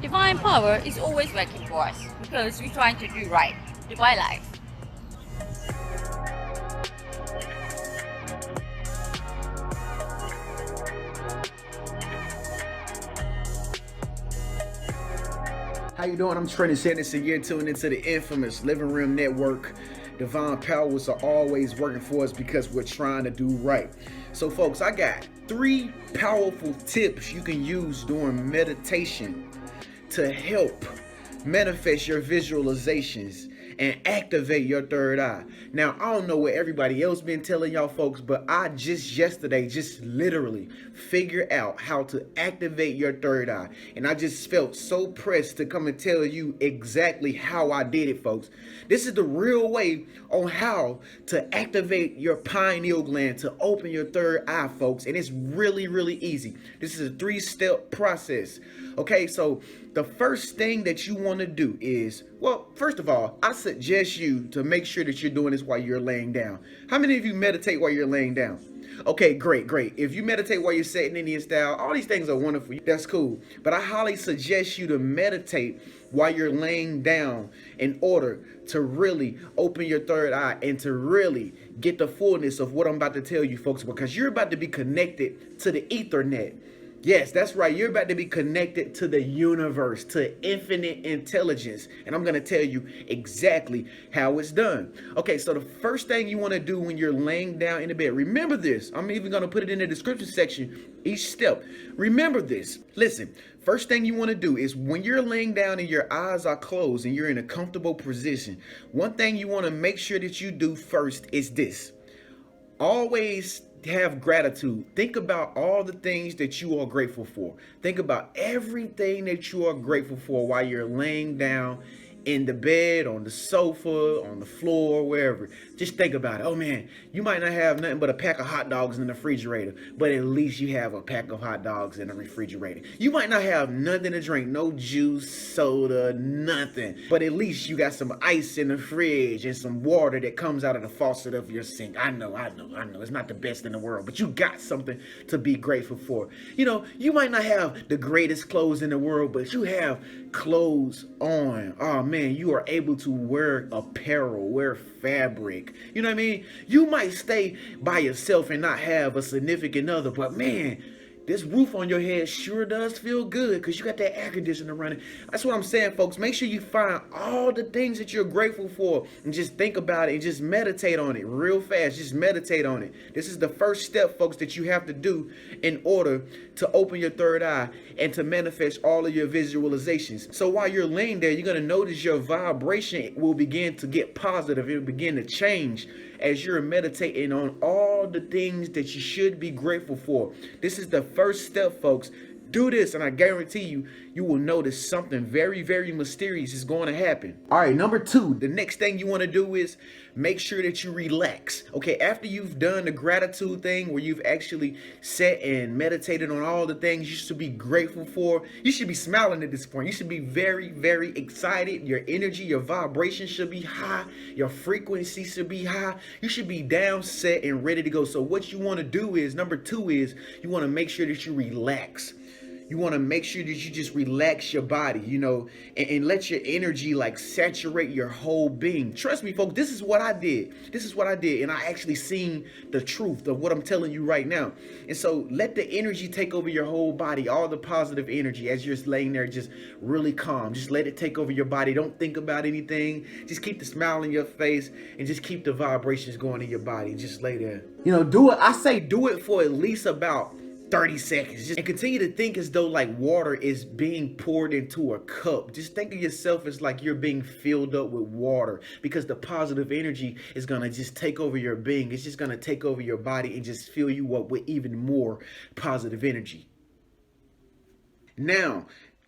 Divine power is always working for us because we're trying to do right. Divine life. How you doing? I'm Trenius, and you're tuning into the infamous Living Room Network. Divine powers are always working for us because we're trying to do right. So folks, I got 3 powerful tips you can use during meditation to help manifest your visualizations and activate your third eye. Now, I don't know what everybody else been telling y'all folks, but I just yesterday literally figured out how to activate your third eye. And I just felt so pressed to come and tell you exactly how I did it, folks. This is the real way on how to activate your pineal gland to open your third eye, folks. And it's really, really easy. This is a 3-step process. Okay, so the first thing that you want to do is, well, first of all, I suggest you to make sure that you're doing this while you're laying down. How many of you meditate while you're laying down? Okay, great. If you meditate while you're sitting Indian style, all these things are wonderful. That's cool. But I highly suggest you to meditate while you're laying down in order to really open your third eye and to really get the fullness of what I'm about to tell you, folks, because you're about to be connected to the Ethernet. Yes, that's right. You're about to be connected to the universe, to infinite intelligence. And I'm going to tell you exactly how it's done. Okay, so the first thing you want to do when you're laying down in the bed, remember this. I'm even going to put it in the description section, each step. Remember this. Listen, first thing you want to do is when you're laying down and your eyes are closed and you're in a comfortable position, one thing you want to make sure that you do first is this. Always have gratitude. Think about all the things that you are grateful for. Think about everything that you are grateful for while you're laying down in the bed, on the sofa, on the floor, wherever. Just think about it. Oh man, you might not have nothing but a pack of hot dogs in the refrigerator, but at least you have a pack of hot dogs in the refrigerator. You might not have nothing to drink, no juice, soda, nothing, but at least you got some ice in the fridge and some water that comes out of the faucet of your sink. I know. It's not the best in the world, but you got something to be grateful for. You know, you might not have the greatest clothes in the world, but you have clothes on. Oh man, you are able to wear apparel, wear fabric. You know what I mean? You might stay by yourself and not have a significant other, but man, this roof on your head sure does feel good because you got that air conditioner running. That's what I'm saying, folks. Make sure you find all the things that you're grateful for and just think about it and just meditate on it real fast. Just meditate on it. This is the first step, folks, that you have to do in order to open your third eye and to manifest all of your visualizations. So while you're laying there, you're going to notice your vibration will begin to get positive. It will begin to change as you're meditating on all the things that you should be grateful for. This is the first step, folks. Do this and I guarantee you, you will notice something very, very mysterious is going to happen. All right, number 2, the next thing you want to do is make sure that you relax. Okay, after you've done the gratitude thing where you've actually sat and meditated on all the things you should be grateful for, you should be smiling at this point. You should be very, very excited. Your energy, your vibration should be high. Your frequency should be high. You should be down, set, and ready to go. So what you want to do is, number 2 is you want to make sure that you relax. You want to make sure that you just relax your body, you know, and let your energy like saturate your whole being. Trust me, folks, this is what I did. And I actually seen the truth of what I'm telling you right now. And so let the energy take over your whole body, all the positive energy as you're laying there, just really calm. Just let it take over your body. Don't think about anything. Just keep the smile on your face and just keep the vibrations going in your body. Just lay there. You know, do it. I say do it for at least about 30 seconds. And continue to think as though like water is being poured into a cup. Just think of yourself as like you're being filled up with water, because the positive energy is going to just take over your being. It's just going to take over your body and just fill you up with even more positive energy. Now,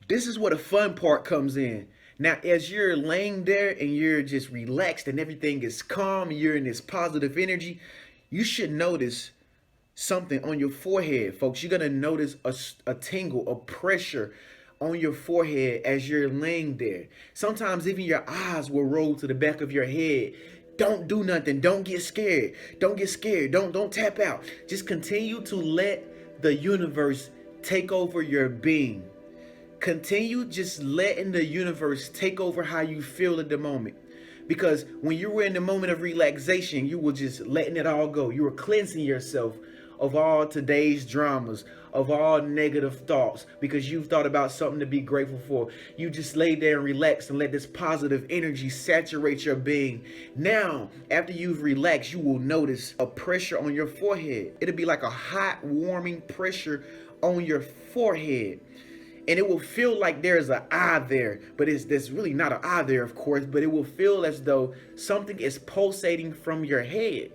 this is where the fun part comes in. Now, as you're laying there and you're just relaxed and everything is calm, you're in this positive energy, you should notice something on your forehead, folks. You're gonna notice a tingle, a pressure on your forehead as you're laying there. Sometimes even your eyes will roll to the back of your head. Don't do nothing. Don't get scared. Don't tap out. Just continue to let the universe take over your being. Continue just letting the universe take over how you feel at the moment. Because when you were in the moment of relaxation, you were just letting it all go. You were cleansing yourself of all today's dramas, of all negative thoughts, because you've thought about something to be grateful for. You just lay there and relax and let this positive energy saturate your being. Now, after you've relaxed, you will notice a pressure on your forehead. It'll be like a hot, warming pressure on your forehead. And it will feel like there's an eye there, but there's really not an eye there, of course, but it will feel as though something is pulsating from your head,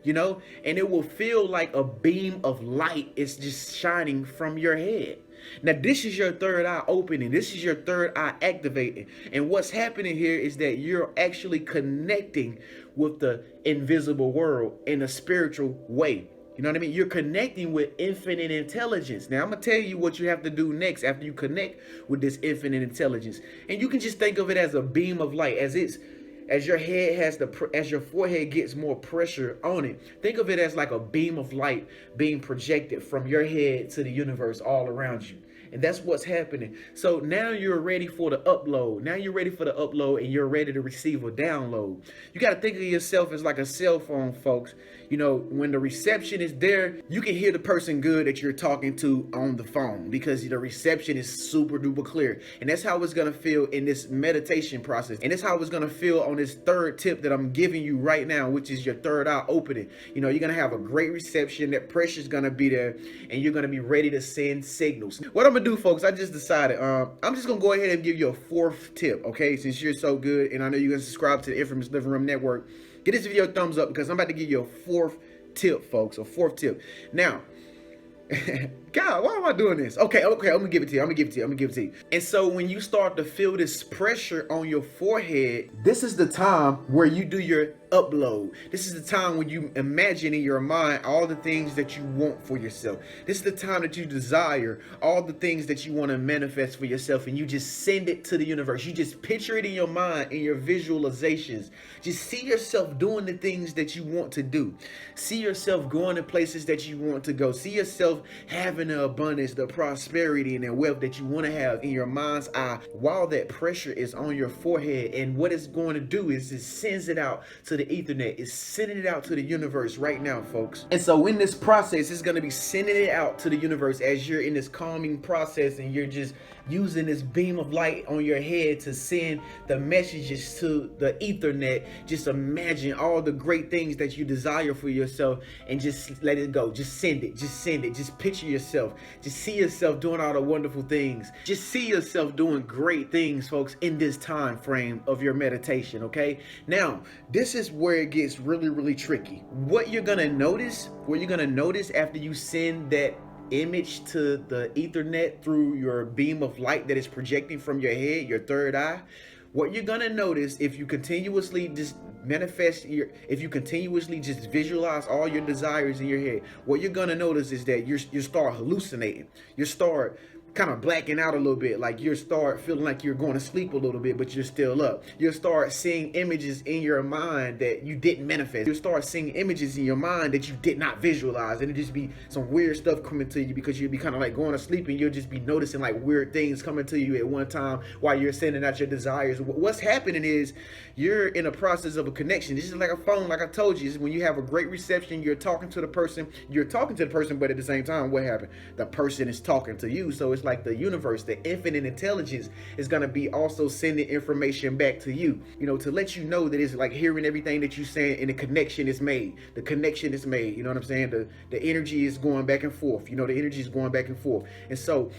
you know, and it will feel like a beam of light is just shining from your head. Now, this is your third eye opening. This is your third eye activating. And what's happening here is that you're actually connecting with the invisible world in a spiritual way. You know what I mean? You're connecting with infinite intelligence. Now, I'm going to tell you what you have to do next after you connect with this infinite intelligence. And you can just think of it as a beam of light, as your head has as your forehead gets more pressure on it. Think of it as like a beam of light being projected from your head to the universe all around you. And that's what's happening. So now you're ready for the upload. Now you're ready for the upload and you're ready to receive a download. You got to think of yourself as like a cell phone, folks. You know, when the reception is there, you can hear the person good that you're talking to on the phone because the reception is super duper clear. And that's how it's going to feel in this meditation process. And that's how it's going to feel on this third tip that I'm giving you right now, which is your third eye opening. You know, you're going to have a great reception. That pressure is going to be there and you're going to be ready to send signals. What I'm going to do, folks, I just decided I'm just going to go ahead and give you a fourth tip, okay? Since you're so good and I know you're going to subscribe to the Infamous Living Room Network, give this video a thumbs up because I'm about to give you a fourth tip, folks. A fourth tip. Now, God, why am I doing this? Okay, I'm gonna give it to you. And so when you start to feel this pressure on your forehead, this is the time where you do your upload. This is the time when you imagine in your mind all the things that you want for yourself. This is the time that you desire all the things that you want to manifest for yourself, and you just send it to the universe. You just picture it in your mind, in your visualizations. Just see yourself doing the things that you want to do. See yourself going to places that you want to go. See yourself having the abundance, the prosperity, and the wealth that you want to have in your mind's eye while that pressure is on your forehead. And what it's going to do is it sends it out to the ethernet. It's sending it out to the universe right now, folks. And so in this process, it's going to be sending it out to the universe as you're in this calming process and you're just using this beam of light on your head to send the messages to the ethernet. Just imagine all the great things that you desire for yourself and just let it go. Just send it. Just picture yourself. Just see yourself doing all the wonderful things. Just see yourself doing great things, folks, in this time frame of your meditation, okay? Now, this is where it gets really, really tricky. What you're gonna notice after you send that image to the ethernet through your beam of light that is projecting from your head, your third eye, what you're gonna notice if you continuously just visualize all your desires in your head, what you're gonna notice is that you start hallucinating. You start kind of blacking out a little bit, like you start feeling like you're going to sleep a little bit, but you're still up. You'll start seeing images in your mind that you didn't manifest. You'll start seeing images in your mind that you did not visualize, and it'll just be some weird stuff coming to you because you'll be kind of like going to sleep and you'll just be noticing like weird things coming to you at one time while you're sending out your desires. What's happening is you're in a process of a connection. This is like a phone, like I told you. Is when you have a great reception, you're talking to the person, but at the same time, what happened? The person is talking to you. So it's like the universe, the infinite intelligence is going to be also sending information back to you, you know, to let you know that it's like hearing everything that you're saying and the connection is made. The connection is made. You know what I'm saying? The energy is going back and forth. You know, the energy is going back and forth. And so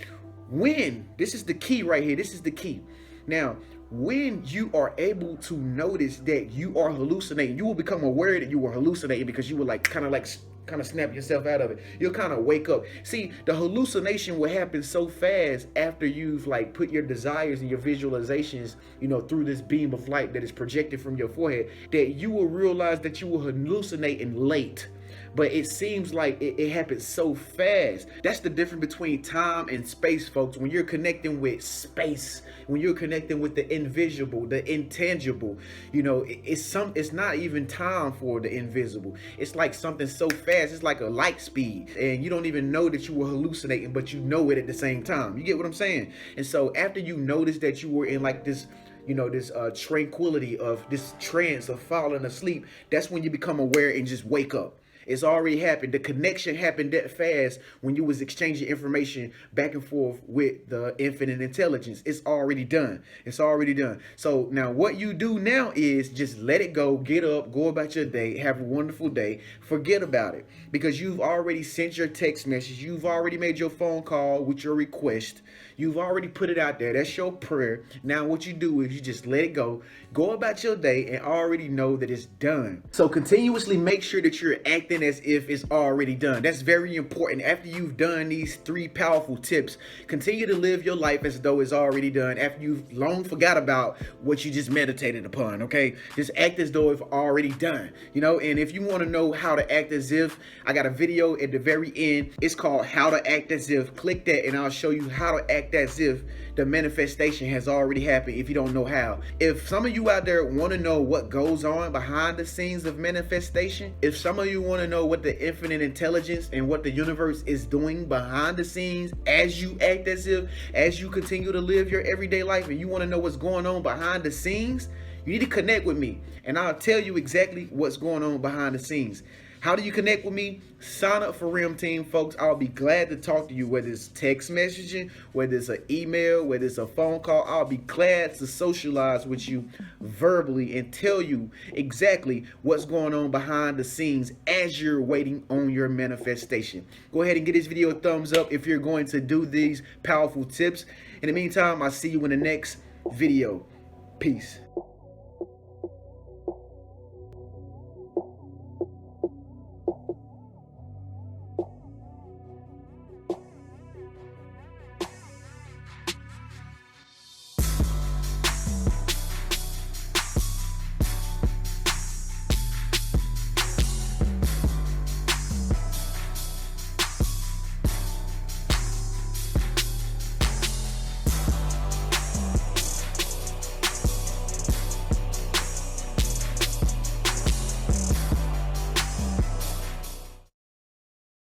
this is the key right here. This is the key. Now, when you are able to notice that you are hallucinating, you will become aware that you were hallucinating because you were like kind of snap yourself out of it. You'll kind of wake up. See, the hallucination will happen so fast after you've like put your desires and your visualizations, you know, through this beam of light that is projected from your forehead, that you will realize that you were hallucinating late. but it seems like it happens so fast. That's the difference between time and space, folks. When you're connecting with space, when you're connecting with the invisible, the intangible, you know, it's not even time for the invisible. It's like something so fast. It's like a light speed, and you don't even know that you were hallucinating, but you know it at the same time. You get what I'm saying? And so after you notice that you were in like this, you know, this tranquility of this trance of falling asleep, that's when you become aware and just wake up. It's already happened. The connection happened that fast when you was exchanging information back and forth with the infinite intelligence. It's already done. It's already done. So now what you do now is just let it go, get up, go about your day, have a wonderful day, forget about it, because you've already sent your text message. You've already made your phone call with your request. You've already put it out there. That's your prayer. Now what you do is you just let it go about your day, and already know that it's done. So continuously make sure that you're acting as if it's already done. That's very important. After you've done these 3 powerful tips, continue to live your life as though it's already done. After you've long forgot about what you just meditated upon, okay? Just act as though it's already done, you know? And if you want to know how to act as if, I got a video at the very end. It's called How to Act As If. Click that and I'll show you how to act as if the manifestation has already happened if you don't know how. If some of you out there want to know what goes on behind the scenes of manifestation, if some of you want to know what the infinite intelligence and what the universe is doing behind the scenes as you act as if, as you continue to live your everyday life, and you want to know what's going on behind the scenes, you need to connect with me and I'll tell you exactly what's going on behind the scenes. How do you connect with me? Sign up for RIM Team, folks. I'll be glad to talk to you, whether it's text messaging, whether it's an email, whether it's a phone call. I'll be glad to socialize with you verbally and tell you exactly what's going on behind the scenes as you're waiting on your manifestation. Go ahead and give this video a thumbs up if you're going to do these powerful tips. In the meantime, I'll see you in the next video. Peace.